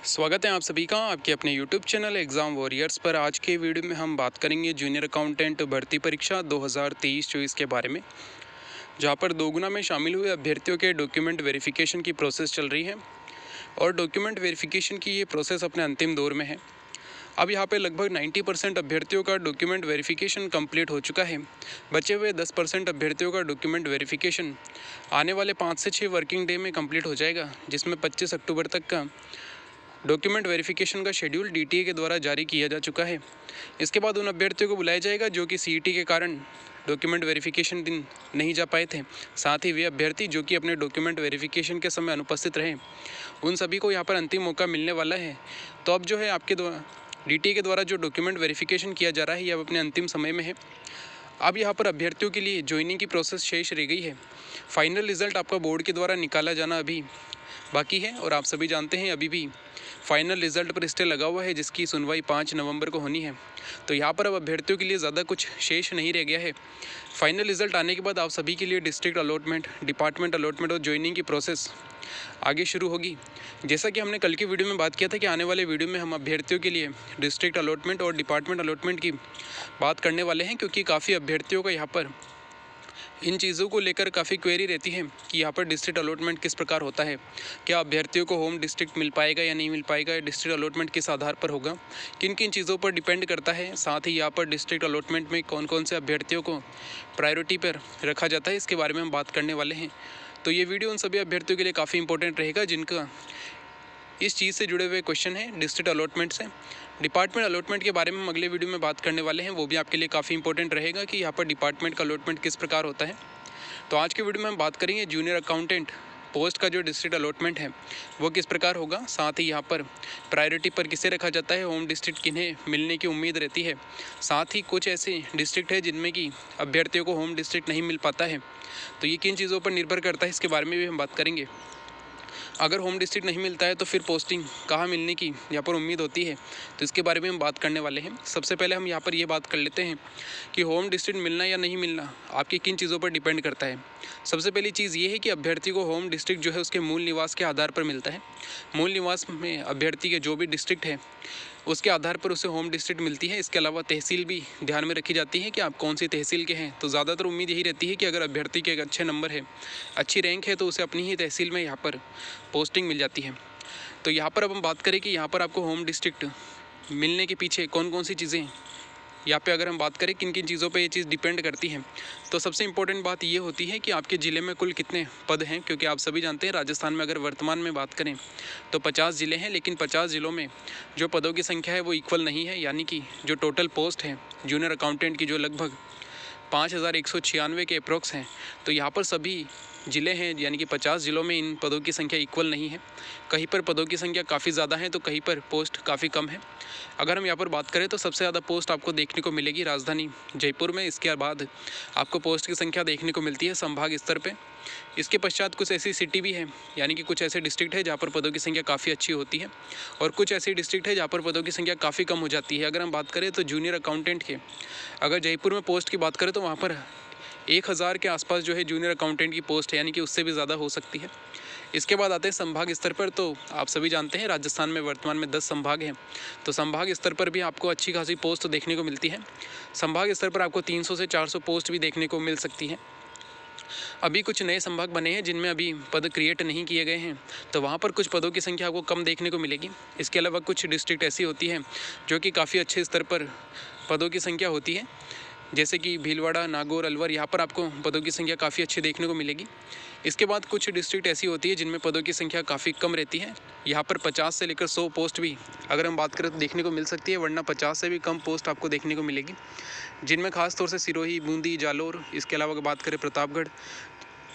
स्वागत है आप सभी का आपके अपने यूट्यूब चैनल एग्ज़ाम वॉरियर्स पर। आज के वीडियो में हम बात करेंगे जूनियर अकाउंटेंट भर्ती परीक्षा 2023-24 के बारे में, जहां पर दोगुना में शामिल हुए अभ्यर्थियों के डॉक्यूमेंट वेरिफिकेशन की प्रोसेस चल रही है और डॉक्यूमेंट वेरिफिकेशन की ये प्रोसेस अपने अंतिम दौर में है। अब यहाँ पे लगभग 90% अभ्यर्थियों का डॉक्यूमेंट वेरिफिकेशन कंप्लीट हो चुका है। बचे हुए 10% अभ्यर्थियों का डॉक्यूमेंट वेरिफिकेशन आने वाले 5 से 6 वर्किंग डे में कंप्लीट हो जाएगा, जिसमें 25 अक्टूबर तक का डॉक्यूमेंट वेरिफिकेशन का शेड्यूल डीटीए के द्वारा जारी किया जा चुका है। इसके बाद उन अभ्यर्थियों को बुलाया जाएगा जो कि सीईटी के कारण डॉक्यूमेंट वेरिफिकेशन दिन नहीं जा पाए थे। साथ ही वे अभ्यर्थी जो कि अपने डॉक्यूमेंट वेरिफिकेशन के समय अनुपस्थित रहे, उन सभी को यहाँ पर अंतिम मौका मिलने वाला है। तो अब जो है आपके डीटीए के द्वारा जो डॉक्यूमेंट वेरिफिकेशन किया जा रहा है, ये अब अपने अंतिम समय में है। अब यहाँ पर अभ्यर्थियों के लिए ज्वाइनिंग की प्रोसेस शेष रह गई है। फाइनल रिजल्ट आपका बोर्ड के द्वारा निकाला जाना अभी बाकी है और आप सभी जानते हैं अभी भी फाइनल रिजल्ट पर स्टे लगा हुआ है, जिसकी सुनवाई 5 नवंबर को होनी है। तो यहाँ पर अब अभ्यर्थियों के लिए ज़्यादा कुछ शेष नहीं रह गया है। फाइनल रिजल्ट आने के बाद आप सभी के लिए डिस्ट्रिक्ट अलॉटमेंट, डिपार्टमेंट अलॉटमेंट और ज्वाइनिंग की प्रोसेस आगे शुरू होगी। जैसा कि हमने कल की वीडियो में बात किया था कि आने वाले वीडियो में हम अभ्यर्थियों के लिए डिस्ट्रिक्ट अलॉटमेंट और डिपार्टमेंट अलॉटमेंट की बात करने वाले हैं, क्योंकि काफ़ी अभ्यर्थियों का यहाँ पर इन चीज़ों को लेकर काफ़ी क्वेरी रहती है कि यहाँ पर डिस्ट्रिक्ट अलॉटमेंट किस प्रकार होता है, क्या अभ्यर्थियों को होम डिस्ट्रिक्ट मिल पाएगा या नहीं मिल पाएगा, डिस्ट्रिक्ट अलॉटमेंट किस आधार पर होगा, किन किन चीज़ों पर डिपेंड करता है। साथ ही यहाँ पर डिस्ट्रिक्ट अलॉटमेंट में कौन कौन से अभ्यर्थियों को प्रायोरिटी पर रखा जाता है, इसके बारे में हम बात करने वाले हैं। तो ये वीडियो उन सभी अभ्यर्थियों के लिए काफ़ी इंपॉर्टेंट रहेगा जिनका इस चीज़ से जुड़े हुए क्वेश्चन है डिस्ट्रिक्ट अलॉटमेंट से। डिपार्टमेंट अलॉटमेंट के बारे में हम अगले वीडियो में बात करने वाले हैं, वो भी आपके लिए काफ़ी इंपॉर्टेंट रहेगा कि यहाँ पर डिपार्टमेंट का अलॉटमेंट किस प्रकार होता है। तो आज के वीडियो में हम बात करेंगे जूनियर अकाउंटेंट पोस्ट का जो डिस्ट्रिक्ट अलॉटमेंट है वो किस प्रकार होगा। साथ ही यहाँ पर प्रायोरिटी पर किसे रखा जाता है, होम डिस्ट्रिक्ट किन्हें मिलने की उम्मीद रहती है। साथ ही कुछ ऐसे डिस्ट्रिक्ट है जिनमें कि अभ्यर्थियों को होम डिस्ट्रिक्ट नहीं मिल पाता है, तो ये किन चीज़ों पर निर्भर करता है, इसके बारे में भी हम बात करेंगे। अगर होम डिस्ट्रिक्ट नहीं मिलता है तो फिर पोस्टिंग कहाँ मिलने की यहाँ पर उम्मीद होती है, तो इसके बारे में हम बात करने वाले हैं। सबसे पहले हम यहाँ पर ये बात कर लेते हैं कि होम डिस्ट्रिक्ट मिलना या नहीं मिलना आपके किन चीज़ों पर डिपेंड करता है। सबसे पहली चीज़ ये है कि अभ्यर्थी को होम डिस्ट्रिक्ट जो है उसके मूल निवास के आधार पर मिलता है। मूल निवास में अभ्यर्थी के जो भी डिस्ट्रिक्ट है उसके आधार पर उसे होम डिस्ट्रिक्ट मिलती है। इसके अलावा तहसील भी ध्यान में रखी जाती है कि आप कौन सी तहसील के हैं। तो ज़्यादातर उम्मीद यही रहती है कि अगर अभ्यर्थी के एक अच्छे नंबर है, अच्छी रैंक है, तो उसे अपनी ही तहसील में यहाँ पर पोस्टिंग मिल जाती है। तो यहाँ पर अब हम बात करें कि यहाँ पर आपको होम डिस्ट्रिक्ट मिलने के पीछे कौन कौन सी चीज़ें, यहाँ पे अगर हम बात करें किन किन चीज़ों पे ये चीज़ डिपेंड करती है, तो सबसे इम्पोर्टेंट बात ये होती है कि आपके ज़िले में कुल कितने पद हैं। क्योंकि आप सभी जानते हैं राजस्थान में अगर वर्तमान में बात करें तो 50 ज़िले हैं, लेकिन 50 ज़िलों में जो पदों की संख्या है वो इक्वल नहीं है। यानी कि जो टोटल पोस्ट है जूनियर अकाउंटेंट की जो लगभग 5196 के अप्रोक्स हैं, तो यहाँ पर सभी ज़िले हैं यानी कि 50 ज़िलों में इन पदों की संख्या इक्वल नहीं है। कहीं पर पदों की संख्या काफ़ी ज़्यादा है तो कहीं पर पोस्ट काफ़ी कम है। अगर हम यहाँ पर बात करें तो सबसे ज़्यादा पोस्ट आपको देखने को मिलेगी राजधानी जयपुर में। इसके बाद आपको पोस्ट की संख्या देखने को मिलती है संभाग स्तर पे। इसके पश्चात कुछ ऐसी सिटी भी है, यानी कि कुछ ऐसे डिस्ट्रिक्ट है जहाँ पर पदों की संख्या काफ़ी अच्छी होती है और कुछ ऐसी डिस्ट्रिक्ट है जहाँ पर पदों की संख्या काफ़ी कम हो जाती है। अगर हम बात करें तो जूनियर अकाउंटेंट के अगर जयपुर में पोस्ट की बात करें तो वहाँ पर 1000 के आसपास जो है जूनियर अकाउंटेंट की पोस्ट है, यानी कि उससे भी ज़्यादा हो सकती है। इसके बाद आते हैं संभाग स्तर पर। तो आप सभी जानते हैं राजस्थान में वर्तमान में 10 संभाग हैं, तो संभाग स्तर पर भी आपको अच्छी खासी पोस्ट देखने को मिलती है। संभाग स्तर पर आपको 300 से 400 पोस्ट भी देखने को मिल सकती है। अभी कुछ नए संभाग बने हैं जिनमें अभी पद क्रिएट नहीं किए गए हैं, तो वहाँ पर कुछ पदों की संख्या आपको कम देखने को मिलेगी। इसके अलावा कुछ डिस्ट्रिक्ट ऐसी होती है जो कि काफ़ी अच्छे स्तर पर पदों की संख्या होती है, जैसे कि भीलवाड़ा, नागौर, अलवर, यहाँ पर आपको पदों की संख्या काफ़ी अच्छी देखने को मिलेगी। इसके बाद कुछ डिस्ट्रिक्ट ऐसी होती है जिनमें पदों की संख्या काफ़ी कम रहती है। यहाँ पर 50 से लेकर 100 पोस्ट भी अगर हम बात करें तो देखने को मिल सकती है, वरना 50 से भी कम पोस्ट आपको देखने को मिलेगी, जिनमें खास तौर से सिरोही, बूंदी, जालोर, इसके अलावा अगर बात करें प्रतापगढ़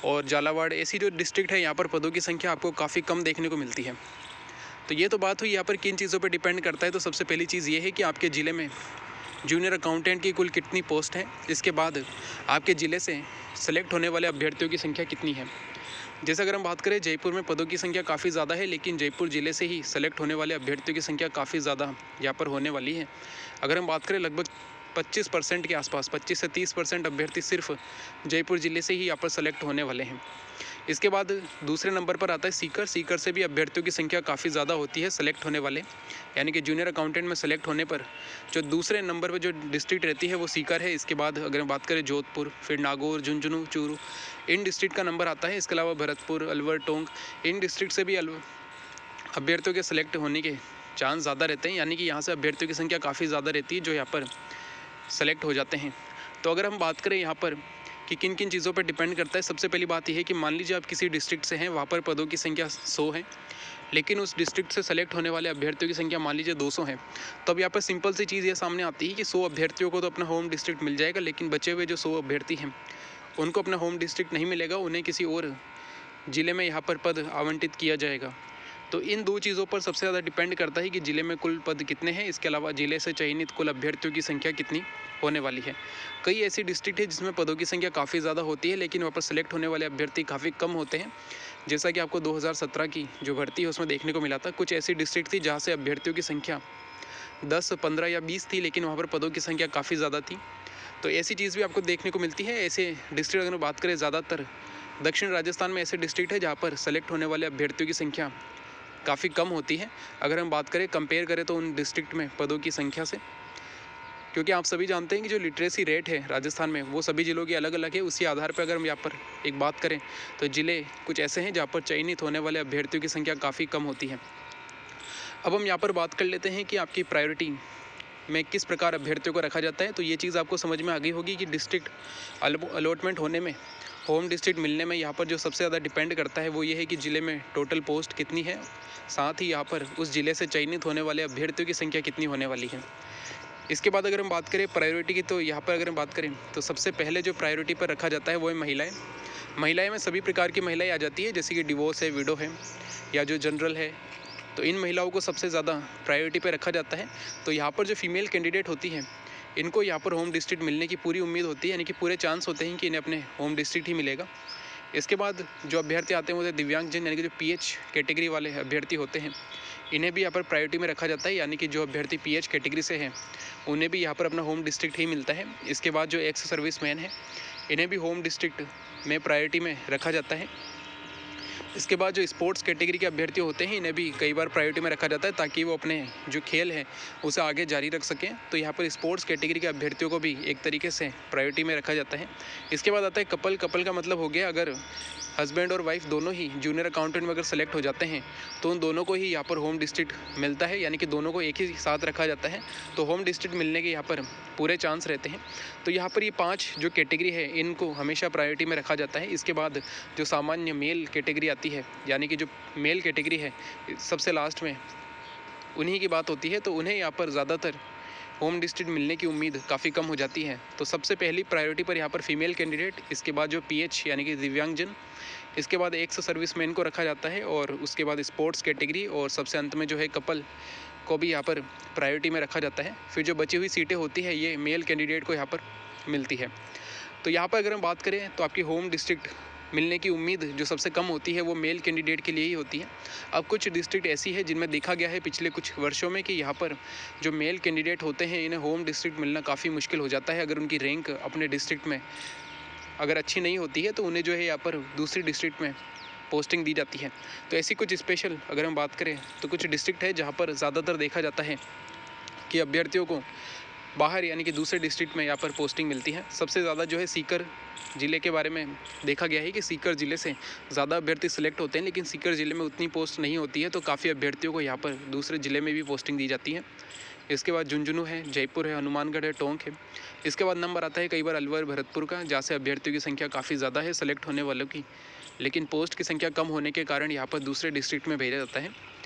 और झालावाड़, ऐसी जो डिस्ट्रिक्ट है यहाँ पर पदों की संख्या आपको काफ़ी कम देखने को मिलती है। तो ये तो बात हुई यहाँ पर किन चीज़ों पर डिपेंड करता है। तो सबसे पहली चीज़ ये है कि आपके ज़िले में जूनियर अकाउंटेंट की कुल कितनी पोस्ट है। इसके बाद आपके ज़िले से सेलेक्ट होने वाले अभ्यर्थियों की संख्या कितनी है। जैसे अगर हम बात करें जयपुर में पदों की संख्या काफ़ी ज़्यादा है, लेकिन जयपुर ज़िले से ही सेलेक्ट होने वाले अभ्यर्थियों की संख्या काफ़ी ज़्यादा यहाँ पर होने वाली है। अगर हम बात करें लगभग 25% के आसपास, 25 से 30% अभ्यर्थी सिर्फ जयपुर ज़िले से ही यहाँ पर सेलेक्ट होने वाले हैं। इसके बाद दूसरे नंबर पर आता है सीकर। सीकर से भी अभ्यर्थियों की संख्या काफ़ी ज़्यादा होती है सेलेक्ट होने वाले, यानी कि जूनियर अकाउंटेंट में सेलेक्ट होने पर जो दूसरे नंबर पर जो डिस्ट्रिक्ट रहती है वो सीकर है। इसके बाद अगर हम बात करें जोधपुर, फिर नागौर, झुंझुनू, चूरू, इन डिस्ट्रिक्ट का नंबर आता है। इसके अलावा भरतपुर, अलवर, टोंक, इन डिस्ट्रिक्ट से भी अभ्यर्थियों के सेलेक्ट होने के चांस ज़्यादा रहते हैं, यानी कि यहाँ से अभ्यर्थियों की संख्या काफ़ी ज़्यादा रहती है जो यहाँ पर सेलेक्ट हो जाते हैं। तो अगर हम बात करें यहाँ पर कि किन किन चीज़ों पर डिपेंड करता है, सबसे पहली बात यह है कि मान लीजिए आप किसी डिस्ट्रिक्ट से हैं, वहाँ पर पदों की संख्या 100 है, लेकिन उस डिस्ट्रिक्ट से सेलेक्ट होने वाले अभ्यर्थियों की संख्या मान लीजिए 200 है। तो अब यहाँ पर सिंपल सी चीज़ ये सामने आती है कि 100 अभ्यर्थियों को तो अपना होम डिस्ट्रिक्ट मिल जाएगा, लेकिन बचे हुए जो 100 अभ्यर्थी हैं उनको अपना होम डिस्ट्रिक्ट नहीं मिलेगा, उन्हें किसी और ज़िले में यहाँ पर पद आवंटित किया जाएगा। तो इन दो चीज़ों पर सबसे ज़्यादा डिपेंड करता है कि ज़िले में कुल पद कितने हैं, इसके अलावा ज़िले से चयनित कुल अभ्यर्थियों की संख्या कितनी होने वाली है। कई ऐसी डिस्ट्रिक्ट है जिसमें पदों की संख्या काफ़ी ज़्यादा होती है, लेकिन वहाँ पर सेलेक्ट होने वाले अभ्यर्थी काफ़ी कम होते हैं, जैसा कि आपको 2017 की जो भर्ती है उसमें देखने को मिला था। कुछ ऐसी डिस्ट्रिक्ट थी जहाँ से अभ्यर्थियों की संख्या 10, 15 या 20 थी, लेकिन वहाँ पर पदों की संख्या काफ़ी ज़्यादा थी। तो ऐसी चीज़ भी आपको देखने को मिलती है। ऐसे डिस्ट्रिक्ट अगर बात करें, ज़्यादातर दक्षिण राजस्थान में ऐसे डिस्ट्रिक्ट है जहाँ पर सेलेक्ट होने वाले अभ्यर्थियों की संख्या काफ़ी कम होती है, अगर हम बात करें कंपेयर करें तो उन डिस्ट्रिक्ट में पदों की संख्या से। क्योंकि आप सभी जानते हैं कि जो लिटरेसी रेट है राजस्थान में वो सभी ज़िलों की अलग अलग है। उसी आधार पर अगर हम यहाँ पर एक बात करें तो ज़िले कुछ ऐसे हैं जहाँ पर चयनित होने वाले अभ्यर्थियों की संख्या काफ़ी कम होती है। अब हम यहाँ पर बात कर लेते हैं कि आपकी प्रायोरिटी में किस प्रकार अभ्यर्थियों को रखा जाता है। तो ये चीज़ आपको समझ में आ गई होगी कि डिस्ट्रिक्ट अलॉटमेंट होने में, होम डिस्ट्रिक्ट मिलने में यहाँ पर जो सबसे ज़्यादा डिपेंड करता है वो ये है कि ज़िले में टोटल पोस्ट कितनी है, साथ ही यहाँ पर उस ज़िले से चयनित होने वाले अभ्यर्थियों की संख्या कितनी होने वाली है। इसके बाद अगर हम बात करें प्रायोरिटी की, तो यहाँ पर अगर हम बात करें तो सबसे पहले जो प्रायोरिटी पर रखा जाता है वो है महिलाएँ। महिलाएँ में सभी प्रकार की महिलाएँ आ जाती है, जैसे कि डिवोर्स है, विडो है या जो जनरल है, तो इन महिलाओं को सबसे ज़्यादा प्रायोरिटी पर रखा जाता है। तो यहाँ पर जो फीमेल कैंडिडेट होती हैं इनको यहाँ पर होम डिस्ट्रिक्ट मिलने की पूरी उम्मीद होती है, यानी कि पूरे चांस होते हैं कि इन्हें अपने होम डिस्ट्रिक्ट ही मिलेगा। इसके बाद जो अभ्यर्थी आते हैं वो दिव्यांगजन, यानी कि जो PH कैटेगरी वाले अभ्यर्थी होते हैं, इन्हें भी यहाँ पर प्रायोरिटी में रखा जाता है, यानी कि जो अभ्यर्थी PH कैटेगरी से हैं उन्हें भी यहाँ पर अपना होम डिस्ट्रिक्ट ही मिलता है। इसके बाद जो एक्स सर्विसमैन है इन्हें भी होम डिस्ट्रिक्ट में प्रायोरिटी में रखा जाता है। इसके बाद जो स्पोर्ट्स कैटेगरी के अभ्यर्थी होते हैं इन्हें भी कई बार प्रायोरिटी में रखा जाता है ताकि वो अपने जो खेल है उसे आगे जारी रख सकें। तो यहाँ पर स्पोर्ट्स कैटेगरी के अभ्यर्थियों को भी एक तरीके से प्रायोरिटी में रखा जाता है। इसके बाद आता है कपल। कपल का मतलब हो गया अगर हस्बैंड और वाइफ दोनों ही जूनियर अकाउंटेंट में अगर सेलेक्ट हो जाते हैं तो उन दोनों को ही यहाँ पर होम डिस्ट्रिक्ट मिलता है, यानी कि दोनों को एक ही साथ रखा जाता है, तो होम डिस्ट्रिक्ट मिलने के यहाँ पर पूरे चांस रहते हैं। तो यहाँ पर ये 5 जो कैटेगरी है इनको हमेशा प्रायोरिटी में रखा जाता है। इसके बाद जो सामान्य मेल कैटेगरी आती है, यानी कि जो मेल कैटेगरी है सबसे लास्ट में उन्हीं की बात होती है, तो उन्हें यहाँ पर ज़्यादातर होम डिस्ट्रिक्ट मिलने की उम्मीद काफ़ी कम हो जाती है। तो सबसे पहली प्रायोरिटी पर यहाँ पर फीमेल कैंडिडेट, इसके बाद जो PH यानी कि दिव्यांगजन, इसके बाद एक्स सर्विसमैन को रखा जाता है, और उसके बाद स्पोर्ट्स कैटेगरी, और सबसे अंत में जो है कपल को भी यहाँ पर प्रायोरिटी में रखा जाता है। फिर जो बची हुई सीटें होती है ये मेल कैंडिडेट को यहाँ पर मिलती है। तो यहाँ पर अगर हम बात करें तो आपकी होम डिस्ट्रिक्ट मिलने की उम्मीद जो सबसे कम होती है वो मेल कैंडिडेट के लिए ही होती है। अब कुछ डिस्ट्रिक्ट ऐसी है जिनमें देखा गया है पिछले कुछ वर्षों में कि यहाँ पर जो मेल कैंडिडेट होते हैं इन्हें होम डिस्ट्रिक्ट मिलना काफ़ी मुश्किल हो जाता है। अगर उनकी रैंक अपने डिस्ट्रिक्ट में अगर अच्छी नहीं होती है तो उन्हें जो है यहाँ पर दूसरी डिस्ट्रिक्ट में पोस्टिंग दी जाती है। तो ऐसी कुछ स्पेशल अगर हम बात करें तो कुछ डिस्ट्रिक्ट है जहाँ पर ज़्यादातर देखा जाता है कि अभ्यर्थियों को बाहर यानी कि दूसरे डिस्ट्रिक्ट में यहाँ पर पोस्टिंग मिलती है। सबसे ज़्यादा जो है सीकर ज़िले के बारे में देखा गया है कि सीकर ज़िले से ज़्यादा अभ्यर्थी सिलेक्ट होते हैं, लेकिन सीकर ज़िले में उतनी पोस्ट नहीं होती है, तो काफ़ी अभ्यर्थियों को यहाँ पर दूसरे ज़िले में भी पोस्टिंग दी जाती है। इसके बाद झुंझुनू है, जयपुर है, हनुमानगढ़ है, टोंक है। इसके बाद नंबर आता है कई बार अलवर, भरतपुर का, जहाँ से अभ्यर्थियों की संख्या काफ़ी ज़्यादा है सेलेक्ट होने वालों की, लेकिन पोस्ट की संख्या कम होने के कारण यहाँ पर दूसरे डिस्ट्रिक्ट में भेजा जाता है।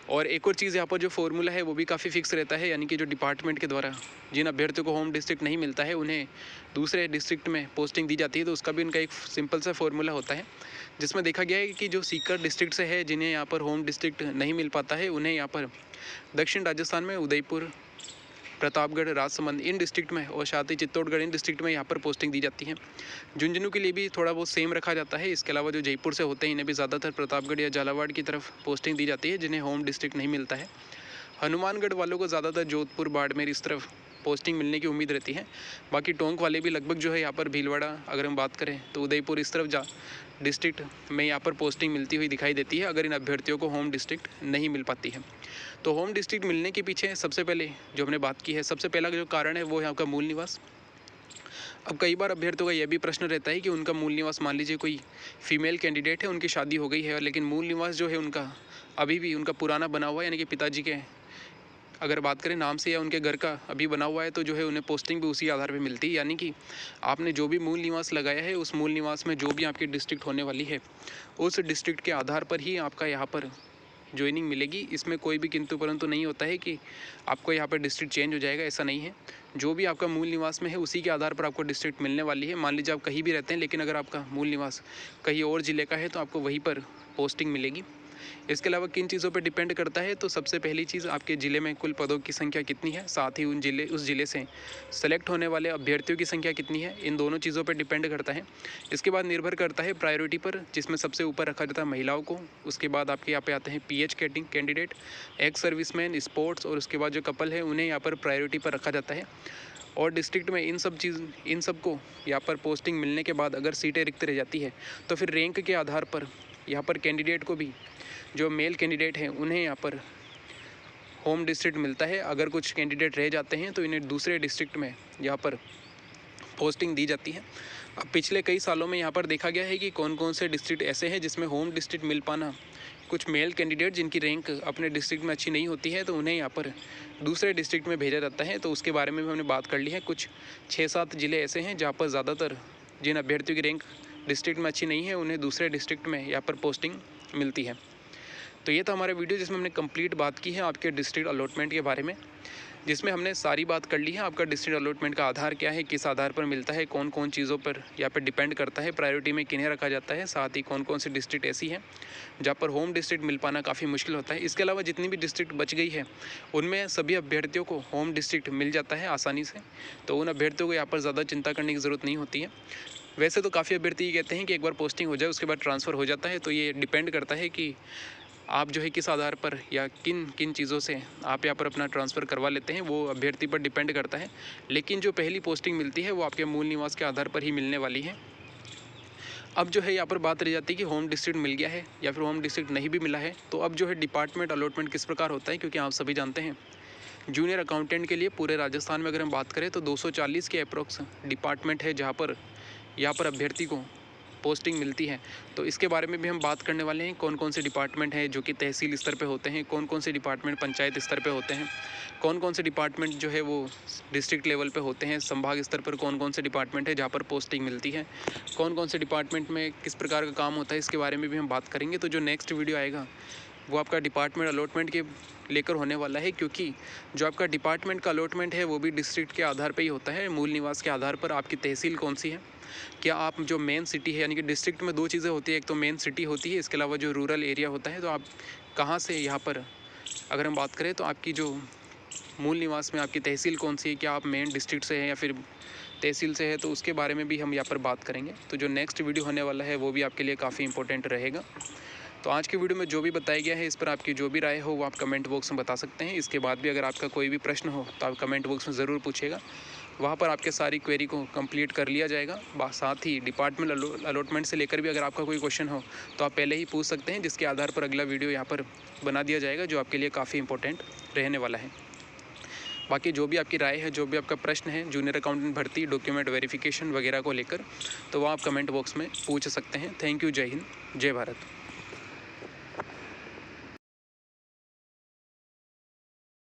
और एक और चीज़ यहाँ पर जो फॉर्मूला है वो भी काफ़ी फिक्स रहता है, यानी कि जो डिपार्टमेंट के द्वारा जिन अभ्यर्थियों को होम डिस्ट्रिक्ट नहीं मिलता है उन्हें दूसरे डिस्ट्रिक्ट में पोस्टिंग दी जाती है। तो उसका भी उनका एक सिंपल सा फॉर्मूला होता है, जिसमें देखा गया है कि जो सीकर डिस्ट्रिक्ट से है जिन्हें यहाँ पर होम डिस्ट्रिक्ट नहीं मिल पाता है उन्हें यहाँ पर दक्षिण राजस्थान में उदयपुर, प्रतापगढ़, राजसमंद इन डिस्ट्रिक्ट में, और साथ ही चित्तौड़गढ़ इन डिस्ट्रिक्ट में यहाँ पर पोस्टिंग दी जाती है। झुंझुनू के लिए भी थोड़ा बहुत सेम रखा जाता है। इसके अलावा जो जयपुर से होते हैं इन्हें भी ज़्यादातर प्रतापगढ़ या झालावाड़ की तरफ पोस्टिंग दी जाती है जिन्हें होम डिस्ट्रिक्ट नहीं मिलता है। हनुमानगढ़ वालों को ज़्यादातर जोधपुर, बाड़मेर इस तरफ पोस्टिंग मिलने की उम्मीद रहती है। बाकी टोंक वाले भी लगभग जो है यहाँ पर भीलवाड़ा अगर हम बात करें तो उदयपुर इस तरफ डिस्ट्रिक्ट में यहाँ पर पोस्टिंग मिलती हुई दिखाई देती है, अगर इन अभ्यर्थियों को होम डिस्ट्रिक्ट नहीं मिल पाती है। तो होम डिस्ट्रिक्ट मिलने के पीछे सबसे पहले जो हमने बात की है, सबसे पहला जो कारण है वो है आपका मूल निवास। अब कई बार अभ्यर्थियों का यह भी प्रश्न रहता है कि उनका मूल निवास, मान लीजिए कोई फीमेल कैंडिडेट है, उनकी शादी हो गई है, लेकिन मूल निवास जो है उनका अभी भी उनका पुराना बना हुआ है, यानी कि पिताजी के अगर बात करें नाम से या उनके घर का अभी बना हुआ है, तो जो है उन्हें पोस्टिंग भी उसी आधार पे मिलती है। यानी कि आपने जो भी मूल निवास लगाया है, उस मूल निवास में जो भी आपकी डिस्ट्रिक्ट होने वाली है, उस डिस्ट्रिक्ट के आधार पर ही आपका यहाँ पर ज्वाइनिंग मिलेगी। इसमें कोई भी किंतु परंतु नहीं होता है कि आपको यहाँ पर डिस्ट्रिक्ट चेंज हो जाएगा, ऐसा नहीं है। जो भी आपका मूल निवास में है उसी के आधार पर आपको डिस्ट्रिक्ट मिलने वाली है। मान लीजिए आप कहीं भी रहते हैं, लेकिन अगर आपका मूल निवास कहीं और ज़िले का है तो आपको वहीं पर पोस्टिंग मिलेगी। इसके अलावा किन चीज़ों पर डिपेंड करता है, तो सबसे पहली चीज़ आपके ज़िले में कुल पदों की संख्या कितनी है, साथ ही उस ज़िले से सेलेक्ट होने वाले अभ्यर्थियों की संख्या कितनी है, इन दोनों चीज़ों पर डिपेंड करता है। इसके बाद निर्भर करता है प्रायोरिटी पर, जिसमें सबसे ऊपर रखा जाता है महिलाओं को। उसके बाद आपके यहाँ पे आते हैं PH candidate, ex serviceman, sports, और उसके बाद जो कपल है उन्हें यहाँ पर प्रायोरिटी पर रखा जाता है। और डिस्ट्रिक्ट में इन सब को यहाँ पर पोस्टिंग मिलने के बाद अगर सीटें रिक्त रह जाती है तो फिर रैंक के आधार पर यहाँ पर कैंडिडेट को भी, जो मेल कैंडिडेट हैं उन्हें यहाँ पर होम डिस्ट्रिक्ट मिलता है। अगर कुछ कैंडिडेट रह जाते हैं तो इन्हें दूसरे डिस्ट्रिक्ट में यहाँ पर पोस्टिंग दी जाती है। अब पिछले कई सालों में यहाँ पर देखा गया है कि कौन कौन से डिस्ट्रिक्ट ऐसे हैं जिसमें होम डिस्ट्रिक्ट मिल पाना, कुछ मेल कैंडिडेट जिनकी रैंक अपने डिस्ट्रिक्ट में अच्छी नहीं होती है तो उन्हें यहाँ पर दूसरे डिस्ट्रिक्ट में भेजा जाता है। तो उसके बारे में भी हमने बात कर ली है। कुछ 6-7 ज़िले ऐसे हैं जहाँ पर ज़्यादातर जिन अभ्यर्थियों की रैंक डिस्ट्रिक्ट में अच्छी नहीं है उन्हें दूसरे डिस्ट्रिक्ट में यहाँ पर पोस्टिंग मिलती है। तो ये था हमारा वीडियो जिसमें हमने कंप्लीट बात की है आपके डिस्ट्रिक्ट अलॉटमेंट के बारे में, जिसमें हमने सारी बात कर ली है। आपका डिस्ट्रिक्ट अलॉटमेंट का आधार क्या है, किस आधार पर मिलता है, कौन कौन चीज़ों पर यहाँ पर डिपेंड करता है, प्रायोरिटी में किन्हें रखा जाता है, साथ ही कौन कौन सी डिस्ट्रिक्ट ऐसी हैं जहाँ पर होम डिस्ट्रिक्ट मिल पाना काफ़ी मुश्किल होता है। इसके अलावा जितनी भी डिस्ट्रिक्ट बच गई है उनमें सभी अभ्यर्थियों को होम डिस्ट्रिक्ट मिल जाता है आसानी से, तो उन अभ्यर्थियों को यहाँ पर ज़्यादा चिंता करने की ज़रूरत नहीं होती है। वैसे तो काफ़ी अभ्यर्थी ये कहते हैं कि एक बार पोस्टिंग हो जाए उसके बाद ट्रांसफ़र हो जाता है, तो ये डिपेंड करता है कि आप जो है किस आधार पर या किन किन चीज़ों से आप यहाँ पर अपना ट्रांसफ़र करवा लेते हैं, वो अभ्यर्थी पर डिपेंड करता है। लेकिन जो पहली पोस्टिंग मिलती है वो आपके मूल निवास के आधार पर ही मिलने वाली है। अब जो है यहाँ पर बात रह जाती है कि होम डिस्ट्रिक्ट मिल गया है या फिर होम डिस्ट्रिक्ट नहीं भी मिला है, तो अब जो है डिपार्टमेंट अलॉटमेंट किस प्रकार होता है, क्योंकि आप सभी जानते हैं जूनियर अकाउंटेंट के लिए पूरे राजस्थान में अगर हम बात करें तो 240 के अप्रोक्स डिपार्टमेंट है जहाँ पर यहाँ पर अभ्यर्थी को पोस्टिंग मिलती है। तो इसके बारे में भी हम बात करने वाले हैं, कौन कौन से डिपार्टमेंट हैं जो कि तहसील स्तर पे होते हैं, कौन कौन से डिपार्टमेंट पंचायत स्तर पे होते हैं, कौन कौन से डिपार्टमेंट जो है वो डिस्ट्रिक्ट लेवल पे होते हैं, संभाग स्तर पर कौन कौन से डिपार्टमेंट है जहाँ पर पोस्टिंग मिलती है, कौन कौन से डिपार्टमेंट में किस प्रकार का काम होता है, इसके बारे में भी हम बात करेंगे। तो जो नेक्स्ट वीडियो आएगा वो आपका डिपार्टमेंट अलॉटमेंट के लेकर होने वाला है, क्योंकि जो आपका डिपार्टमेंट का अलॉटमेंट है वो भी डिस्ट्रिक्ट के आधार पर ही होता है, मूल निवास के आधार पर। आपकी तहसील कौन सी है, क्या आप जो मेन सिटी है, यानी कि डिस्ट्रिक्ट में 2 चीज़ें होती है, एक तो मेन सिटी होती है, इसके अलावा जो रूरल एरिया होता है, तो आप कहाँ से यहाँ पर अगर हम बात करें तो आपकी जो मूल निवास में आपकी तहसील कौन सी है, क्या आप मेन डिस्ट्रिक्ट से हैं या फिर तहसील से है, तो उसके बारे में भी हम यहाँ पर बात करेंगे। तो जो नेक्स्ट वीडियो होने वाला है वो भी आपके लिए काफ़ी इंपॉर्टेंट रहेगा। तो आज की वीडियो में जो भी बताया गया है इस पर आपकी जो भी राय हो वो आप कमेंट बॉक्स में बता सकते हैं। इसके बाद भी अगर आपका कोई भी प्रश्न हो तो आप कमेंट बॉक्स में ज़रूर पूछिएगा, वहाँ पर आपके सारी क्वेरी को कंप्लीट कर लिया जाएगा। साथ ही डिपार्टमेंट अलॉटमेंट से लेकर भी अगर आपका कोई क्वेश्चन हो तो आप पहले ही पूछ सकते हैं, जिसके आधार पर अगला वीडियो यहाँ पर बना दिया जाएगा जो आपके लिए काफ़ी इंपॉर्टेंट रहने वाला है। बाकी जो भी आपकी राय है, जो भी आपका प्रश्न है जूनियर अकाउंटेंट भर्ती, डॉक्यूमेंट वेरिफिकेशन वगैरह को लेकर, तो वो आप कमेंट बॉक्स में पूछ सकते हैं। Thank you. जय हिंद, जय भारत।